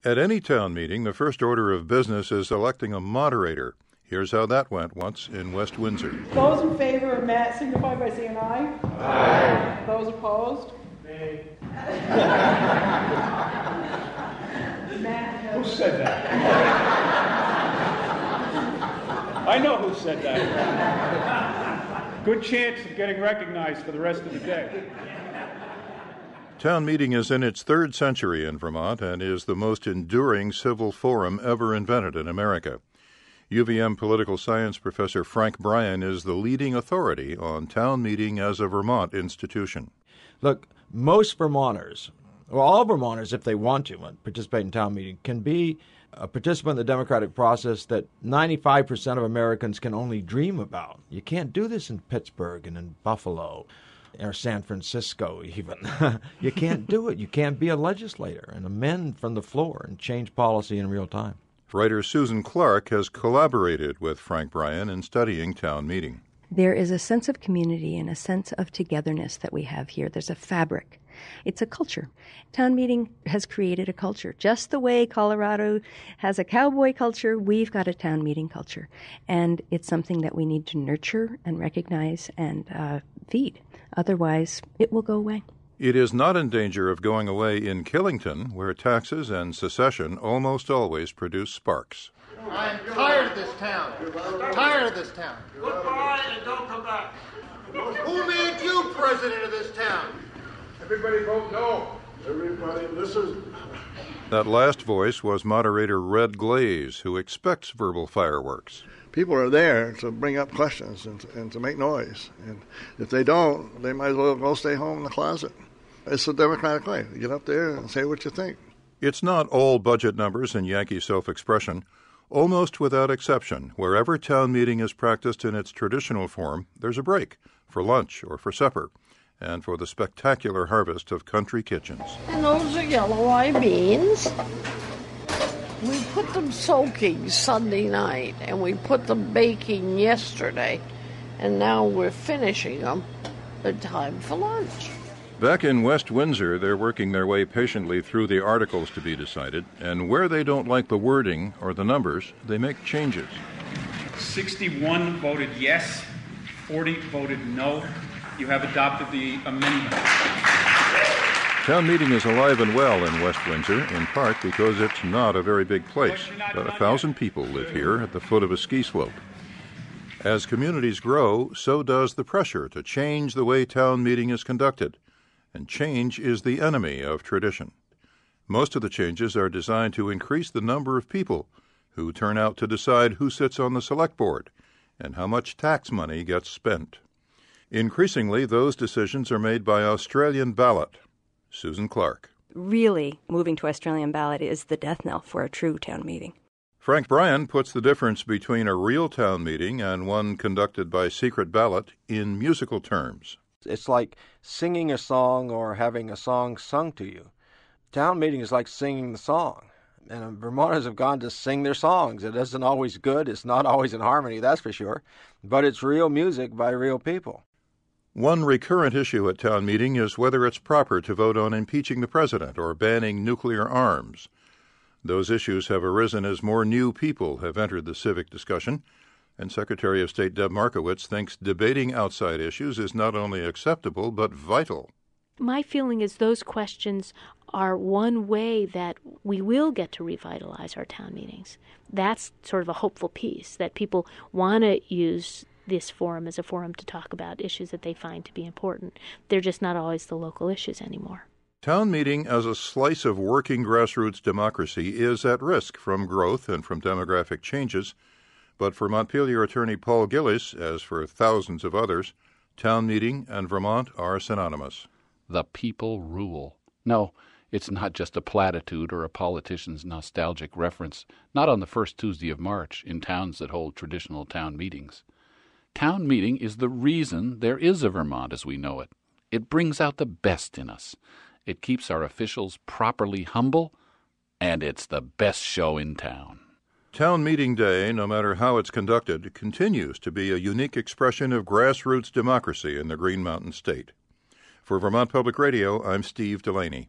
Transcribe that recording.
At any town meeting, the first order of business is electing a moderator. Here's how that went once in West Windsor. Those in favor of Matt signify by saying aye. Aye. Those opposed? Nay. Who said that? I know who said that. Good chance of getting recognized for the rest of the day. Town meeting is in its third century in Vermont and is the most enduring civil forum ever invented in America. UVM political science professor Frank Bryan is the leading authority on town meeting as a Vermont institution. Look, most Vermonters, or all Vermonters, if they want to participate in town meeting, can be a participant in the democratic process that 95% of Americans can only dream about. You can't do this in Pittsburgh and in Buffalo or San Francisco even. You can't do it. You can't be a legislator and amend from the floor and change policy in real time. Writer Susan Clark has collaborated with Frank Bryan in studying town meeting. There is a sense of community and a sense of togetherness that we have here. There's a fabric. It's a culture. Town meeting has created a culture. Just the way Colorado has a cowboy culture, we've got a town meeting culture. And it's something that we need to nurture and recognize and feed. Otherwise, it will go away. It is not in danger of going away in Killington, where taxes and secession almost always produce sparks. I'm tired of this town. Tired of this town. Goodbye and don't come back. Who made you president of this town? Everybody vote no. Everybody listen. That last voice was moderator Red Glaze, who expects verbal fireworks. People are there to bring up questions and to make noise. And if they don't, they might as well go stay home in the closet. It's a democratic way. Get up there and say what you think. It's not all budget numbers and Yankee self-expression. Almost without exception, wherever town meeting is practiced in its traditional form, there's a break for lunch or for supper, and for the spectacular harvest of country kitchens. And those are yellow eye beans. We put them soaking Sunday night, and we put them baking yesterday, and now we're finishing them in time for lunch. Back in West Windsor, they're working their way patiently through the articles to be decided, and where they don't like the wording or the numbers, they make changes. 61 voted yes, 40 voted no. You have adopted the amendment. Town meeting is alive and well in West Windsor, in part because it's not a very big place. About 1,000 people live here at the foot of a ski slope. As communities grow, so does the pressure to change the way town meeting is conducted. And change is the enemy of tradition. Most of the changes are designed to increase the number of people who turn out to decide who sits on the select board and how much tax money gets spent. Increasingly, those decisions are made by Australian ballot. Susan Clark. Really, moving to Australian ballot is the death knell for a true town meeting. Frank Bryan puts the difference between a real town meeting and one conducted by secret ballot in musical terms. It's like singing a song or having a song sung to you. Town meeting is like singing the song. And Vermonters have gone to sing their songs. It isn't always good. It's not always in harmony, that's for sure. But it's real music by real people. One recurrent issue at town meeting is whether it's proper to vote on impeaching the president or banning nuclear arms. Those issues have arisen as more new people have entered the civic discussion, and Secretary of State Deb Markowitz thinks debating outside issues is not only acceptable but vital. My feeling is those questions are one way that we will get to revitalize our town meetings. That's sort of a hopeful piece, that people want to use this forum as a forum to talk about issues that they find to be important. They're just not always the local issues anymore. Town meeting as a slice of working grassroots democracy is at risk from growth and from demographic changes. But for Montpelier attorney Paul Gillis, as for thousands of others, town meeting and Vermont are synonymous. The people rule. No, it's not just a platitude or a politician's nostalgic reference, not on the first Tuesday of March in towns that hold traditional town meetings. Town meeting is the reason there is a Vermont as we know it. It brings out the best in us. It keeps our officials properly humble, and it's the best show in town. Town meeting day, no matter how it's conducted, continues to be a unique expression of grassroots democracy in the Green Mountain State. For Vermont Public Radio, I'm Steve Delaney.